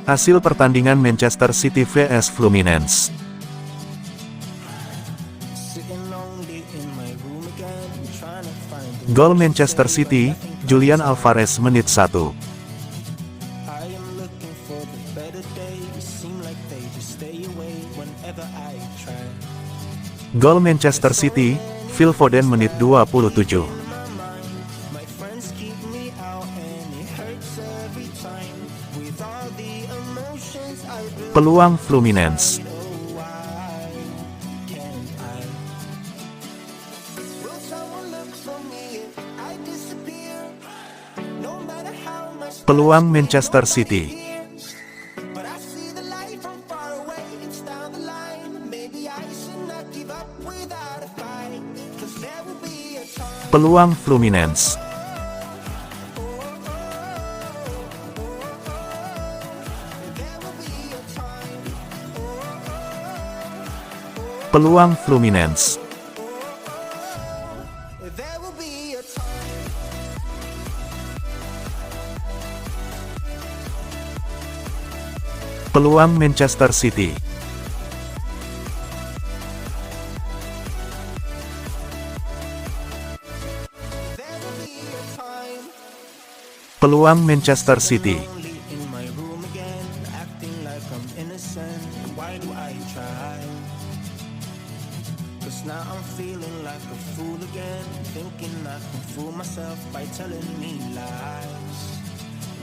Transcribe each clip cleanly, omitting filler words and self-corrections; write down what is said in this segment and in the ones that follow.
Hasil pertandingan Manchester City vs Fluminense. Gol Manchester City, Julian Alvarez menit 1. Gol Manchester City, Phil Foden menit 27. Peluang Fluminense. Peluang Manchester City. Peluang Fluminense. Peluang Fluminense. Peluang Manchester City. Peluang Manchester City.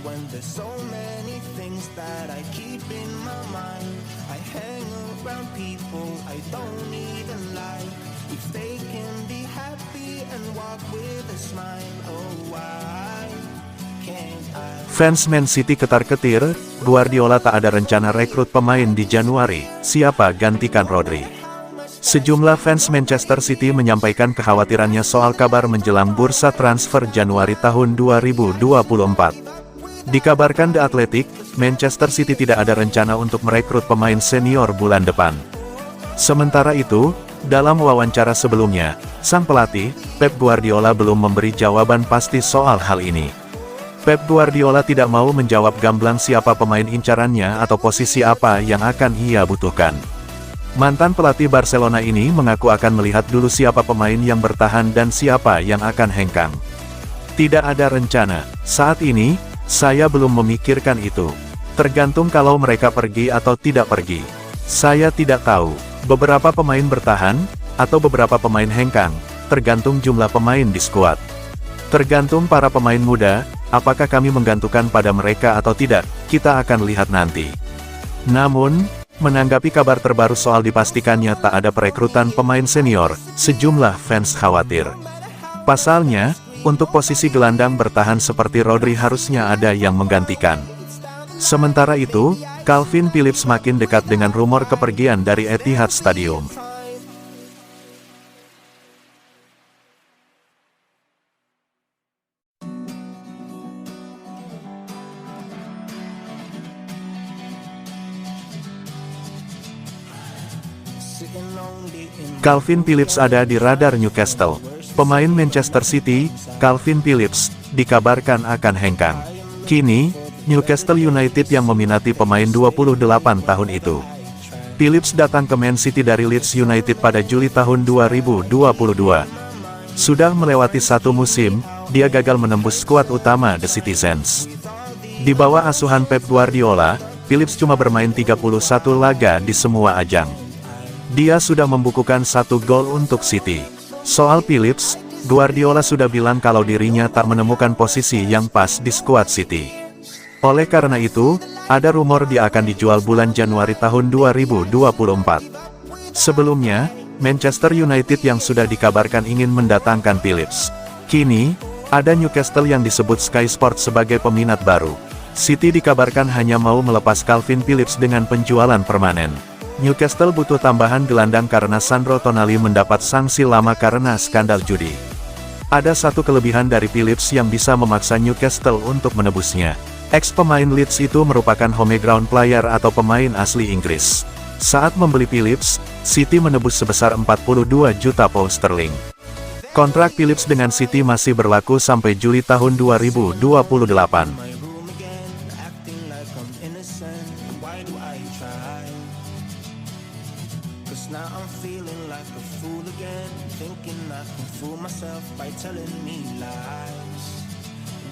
When there's so many things that I keep in my mind, I hang around people I don't even like. If they can be happy and walk with a smile, oh why can't I? Fans Man City ketar-ketir, Guardiola tak ada rencana rekrut pemain di Januari, siapa gantikan Rodri? Sejumlah fans Manchester City menyampaikan kekhawatirannya soal kabar menjelang bursa transfer Januari tahun 2024. Dikabarkan The Athletic, Manchester City tidak ada rencana untuk merekrut pemain senior bulan depan. Sementara itu, dalam wawancara sebelumnya, sang pelatih, Pep Guardiola belum memberi jawaban pasti soal hal ini. Pep Guardiola tidak mau menjawab gamblang siapa pemain incarannya atau posisi apa yang akan ia butuhkan. Mantan pelatih Barcelona ini mengaku akan melihat dulu siapa pemain yang bertahan dan siapa yang akan hengkang. Tidak ada rencana, saat ini, saya belum memikirkan itu. Tergantung kalau mereka pergi atau tidak pergi. Saya tidak tahu. Beberapa pemain bertahan, atau beberapa pemain hengkang, tergantung jumlah pemain di skuad. Tergantung para pemain muda, apakah kami menggantungkan pada mereka atau tidak, kita akan lihat nanti. Namun, menanggapi kabar terbaru soal dipastikannya tak ada perekrutan pemain senior, sejumlah fans khawatir. Pasalnya, untuk posisi gelandang bertahan seperti Rodri harusnya ada yang menggantikan. Sementara itu, Calvin Phillips makin dekat dengan rumor kepergian dari Etihad Stadium. Calvin Phillips ada di radar Newcastle. Pemain Manchester City, Calvin Phillips, dikabarkan akan hengkang. Kini, Newcastle United yang meminati pemain 28 tahun itu. Phillips datang ke Man City dari Leeds United pada Juli tahun 2022. Sudah melewati satu musim, dia gagal menembus skuad utama The Citizens. Di bawah asuhan Pep Guardiola, Phillips cuma bermain 31 laga di semua ajang. Dia sudah membukukan 1 gol untuk City. Soal Phillips, Guardiola sudah bilang kalau dirinya tak menemukan posisi yang pas di skuad City. Oleh karena itu, ada rumor dia akan dijual bulan Januari tahun 2024. Sebelumnya, Manchester United yang sudah dikabarkan ingin mendatangkan Phillips. Kini, ada Newcastle yang disebut Sky Sports sebagai peminat baru. City dikabarkan hanya mau melepas Calvin Phillips dengan penjualan permanen. Newcastle butuh tambahan gelandang karena Sandro Tonali mendapat sanksi lama karena skandal judi. Ada satu kelebihan dari Phillips yang bisa memaksa Newcastle untuk menebusnya. Ex-pemain Leeds itu merupakan home ground player atau pemain asli Inggris. Saat membeli Phillips, City menebus sebesar 42 juta pound sterling. Kontrak Phillips dengan City masih berlaku sampai Juli tahun 2028. feeling like a fool again, thinking I can fool myself by telling me lies.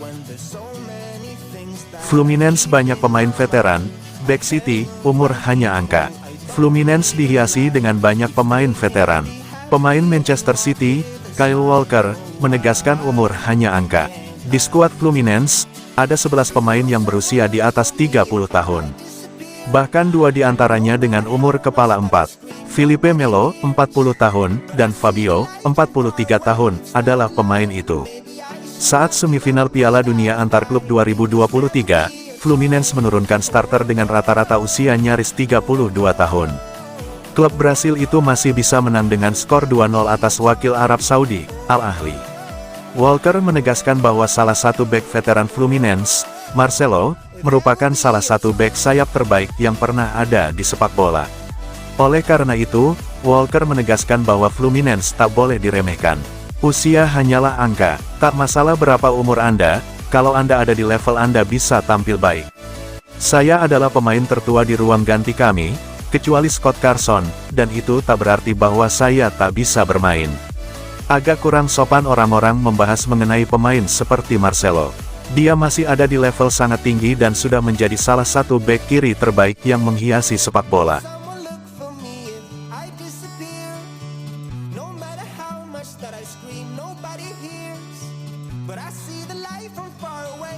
When there's so many things that Fluminense banyak pemain veteran, Back City, umur hanya angka. Fluminense dihiasi dengan banyak pemain veteran. Pemain Manchester City, Kyle Walker, menegaskan umur hanya angka. Di skuad Fluminense, ada 11 pemain yang berusia di atas 30 tahun. Bahkan 2 di antaranya dengan umur kepala 4. Filipe Melo, 40 tahun, dan Fabio, 43 tahun, adalah pemain itu. Saat semifinal Piala Dunia antar klub 2023, Fluminense menurunkan starter dengan rata-rata usia nyaris 32 tahun. Klub Brasil itu masih bisa menang dengan skor 2-0 atas wakil Arab Saudi, Al Ahly. Walker menegaskan bahwa salah satu bek veteran Fluminense, Marcelo, merupakan salah satu bek sayap terbaik yang pernah ada di sepak bola. Oleh karena itu, Walker menegaskan bahwa Fluminense tak boleh diremehkan. Usia hanyalah angka, tak masalah berapa umur Anda, kalau Anda ada di level Anda bisa tampil baik. Saya adalah pemain tertua di ruang ganti kami, kecuali Scott Carson, dan itu tak berarti bahwa saya tak bisa bermain. Agak kurang sopan orang-orang membahas mengenai pemain seperti Marcelo. Dia masih ada di level sangat tinggi dan sudah menjadi salah satu bek kiri terbaik yang menghiasi sepak bola. someone look for me if I disappear. No matter how much that I scream, nobody hears. But I see the light from far away.